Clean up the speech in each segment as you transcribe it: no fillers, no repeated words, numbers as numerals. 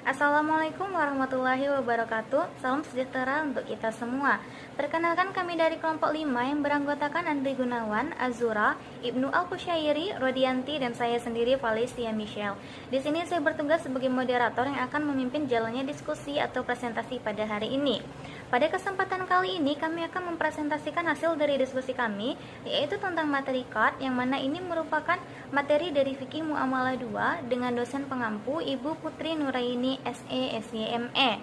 Assalamualaikum warahmatullahi wabarakatuh. Salam sejahtera untuk kita semua. Perkenalkan, kami dari kelompok 5 yang beranggotakan Andri Gunawan, Azura, Ibnu Al-Kusyairi, Rodianti, dan saya sendiri Valencia Michelle. Di sini saya bertugas sebagai moderator yang akan memimpin jalannya diskusi atau presentasi pada hari ini. Pada kesempatan kali ini kami akan mempresentasikan hasil dari diskusi kami, yaitu tentang materi CAD, yang mana ini merupakan materi dari Fikih Muamalah 2 dengan dosen pengampu Ibu Putri Nuraini SE SYME.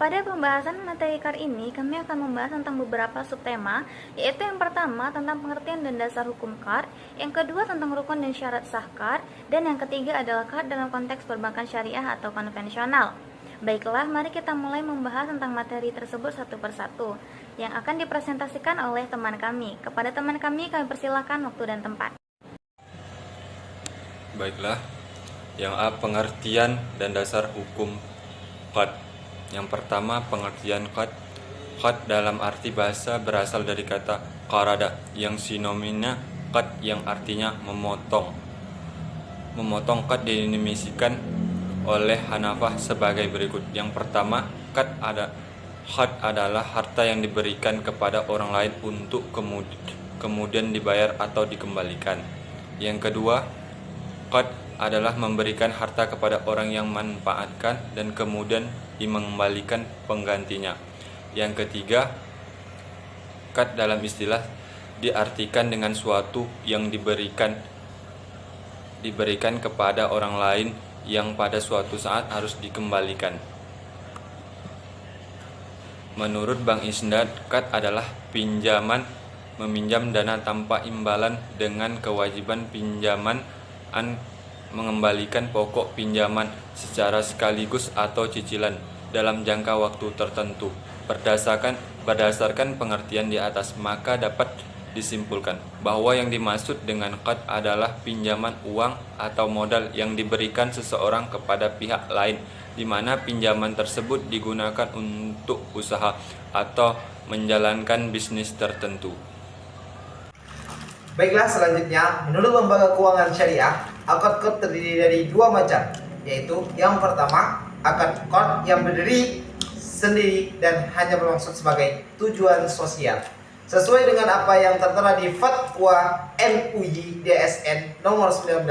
Pada pembahasan materi CAD ini, kami akan membahas tentang beberapa subtema, yaitu yang pertama tentang pengertian dan dasar hukum CAD, yang kedua tentang rukun dan syarat sah CAD, dan yang ketiga adalah CAD dalam konteks perbankan syariah atau konvensional. Baiklah, mari kita mulai membahas tentang materi tersebut satu persatu, yang akan dipresentasikan oleh teman kami. Kepada teman kami persilahkan waktu dan tempat. Baiklah, yang A, pengertian dan dasar hukum CAD. Yang pertama, pengertian CAD. CAD dalam arti bahasa berasal dari kata qarada yang sinonimnya qad yang artinya memotong. Memotong CAD didefinisikan oleh Hanafah sebagai berikut. Yang pertama, CAD adalah harta yang diberikan kepada orang lain untuk kemudian dibayar atau dikembalikan. Yang kedua, CAD adalah memberikan harta kepada orang yang memanfaatkan dan kemudian mengembalikan penggantinya. Yang ketiga, CAD dalam istilah diartikan dengan suatu yang diberikan kepada orang lain yang pada suatu saat harus dikembalikan. Menurut Bank Isnad, CAD adalah pinjaman meminjam dana tanpa imbalan dengan kewajiban pinjaman mengembalikan pokok pinjaman secara sekaligus atau cicilan dalam jangka waktu tertentu. Berdasarkan pengertian di atas, maka dapat disimpulkan bahwa yang dimaksud dengan CAD adalah pinjaman uang atau modal yang diberikan seseorang kepada pihak lain, di mana pinjaman tersebut digunakan untuk usaha atau menjalankan bisnis tertentu. Baiklah, selanjutnya, menurut Lembaga Keuangan Syariah, akad CAD terdiri dari dua macam, yaitu yang pertama, akad CAD yang berdiri sendiri dan hanya bermaksud sebagai tujuan sosial, sesuai dengan apa yang tertera di Fatwa MUI DSN nomor 19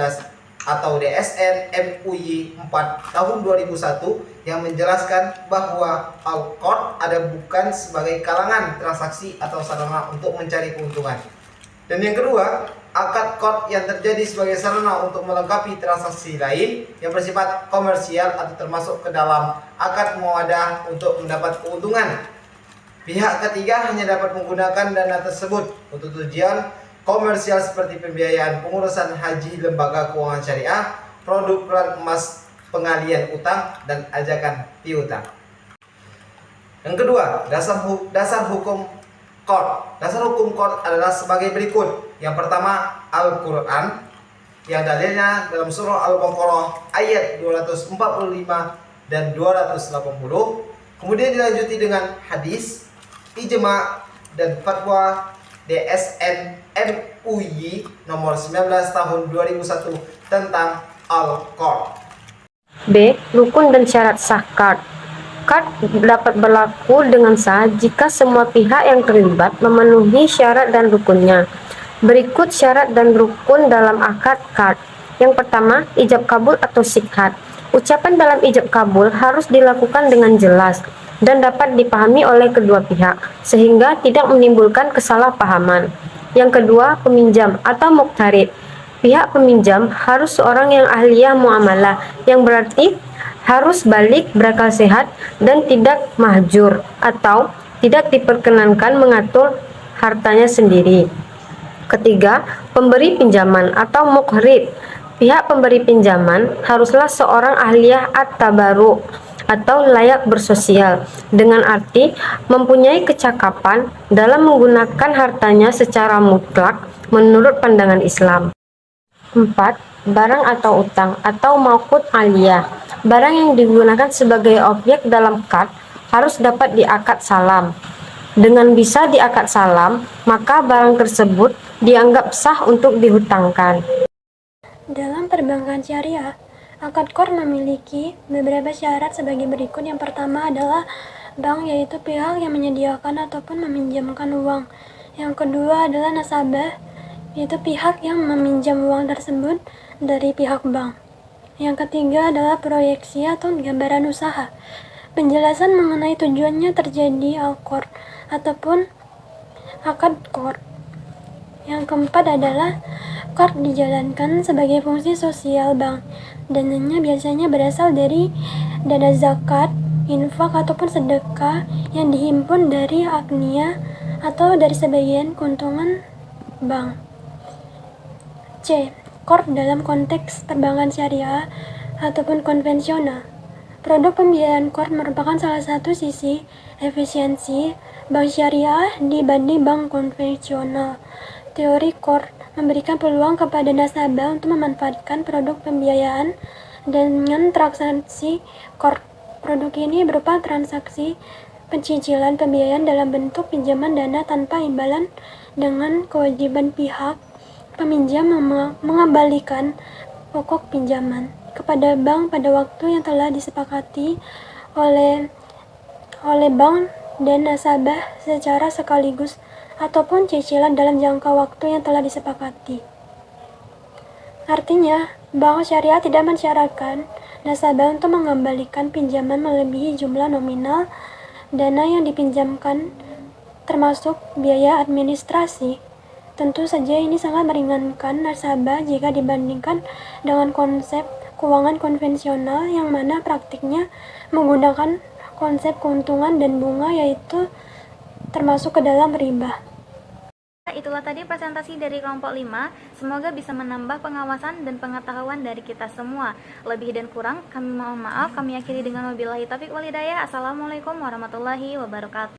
atau DSN MUI 4 tahun 2001 yang menjelaskan bahwa al-qard ada bukan sebagai kalangan transaksi atau sarana untuk mencari keuntungan. Dan yang kedua, akad qard yang terjadi sebagai sarana untuk melengkapi transaksi lain yang bersifat komersial atau termasuk ke dalam akad muawadah untuk mendapat keuntungan. Pihak ketiga hanya dapat menggunakan dana tersebut untuk tujuan komersial seperti pembiayaan pengurusan haji lembaga keuangan syariah, produk peran emas, pengalian utang, dan ajakan piutang. Yang kedua, dasar hukum CAD. Dasar hukum CAD adalah sebagai berikut. Yang pertama, Al-Quran, yang dalilnya dalam surah Al-Baqarah ayat 245 dan 280. Kemudian dilanjuti dengan hadis, ijma, dan fatwa DSN MUI nomor 19 tahun 2001 tentang Al-Qard. B. Rukun dan syarat sah CAD. CAD dapat berlaku dengan sah jika semua pihak yang terlibat memenuhi syarat dan rukunnya. Berikut syarat dan rukun dalam akad CAD. Yang pertama, ijab kabul atau sihat. Ucapan dalam ijab kabul harus dilakukan dengan jelas dan dapat dipahami oleh kedua pihak, sehingga tidak menimbulkan kesalahpahaman. Yang kedua, peminjam atau muqtarid. Pihak peminjam harus seorang yang ahliyah muamalah, yang berarti harus balik, berakal sehat, dan tidak mahjur atau tidak diperkenankan mengatur hartanya sendiri. Ketiga, pemberi pinjaman atau muqrid. Pihak pemberi pinjaman haruslah seorang ahliyah at-tabarru atau layak bersosial, dengan arti mempunyai kecakapan dalam menggunakan hartanya secara mutlak menurut pandangan Islam. 4. Barang atau utang atau mauqut aliyah. Barang yang digunakan sebagai objek dalam CAD harus dapat diakad salam. Dengan bisa diakad salam, maka barang tersebut dianggap sah untuk dihutangkan. Dalam perbankan syariah, Akad qard memiliki beberapa syarat sebagai berikut. Yang pertama adalah bank, yaitu pihak yang menyediakan ataupun meminjamkan uang. Yang kedua adalah nasabah, yaitu pihak yang meminjam uang tersebut dari pihak bank. Yang ketiga adalah proyeksi atau gambaran usaha. Penjelasan mengenai tujuannya terjadi al-qard ataupun akad qard. Yang keempat adalah qard dijalankan sebagai fungsi sosial bank. Dananya biasanya berasal dari dana zakat, infak ataupun sedekah yang dihimpun dari agnia atau dari sebagian keuntungan bank. C. Qard dalam konteks perbankan syariah ataupun konvensional. Produk pembiayaan qard merupakan salah satu sisi efisiensi bank syariah dibanding bank konvensional. Teori qard memberikan peluang kepada nasabah untuk memanfaatkan produk pembiayaan dengan transaksi qard. Produk ini berupa transaksi pencicilan pembiayaan dalam bentuk pinjaman dana tanpa imbalan dengan kewajiban pihak peminjam mengembalikan pokok pinjaman kepada bank pada waktu yang telah disepakati oleh bank dan nasabah secara sekaligus ataupun cicilan dalam jangka waktu yang telah disepakati. Artinya, bank syariah tidak mensyaratkan nasabah untuk mengembalikan pinjaman melebihi jumlah nominal dana yang dipinjamkan, termasuk biaya administrasi. Tentu saja ini sangat meringankan nasabah jika dibandingkan dengan konsep keuangan konvensional yang mana praktiknya menggunakan konsep keuntungan dan bunga, yaitu termasuk ke dalam riba. Itulah tadi presentasi dari kelompok 5. Semoga bisa menambah pengawasan dan pengetahuan dari kita semua. Lebih dan kurang kami mohon maaf. Kami akhiri dengan wabillahi taufiq wal hidayah. Assalamualaikum warahmatullahi wabarakatuh.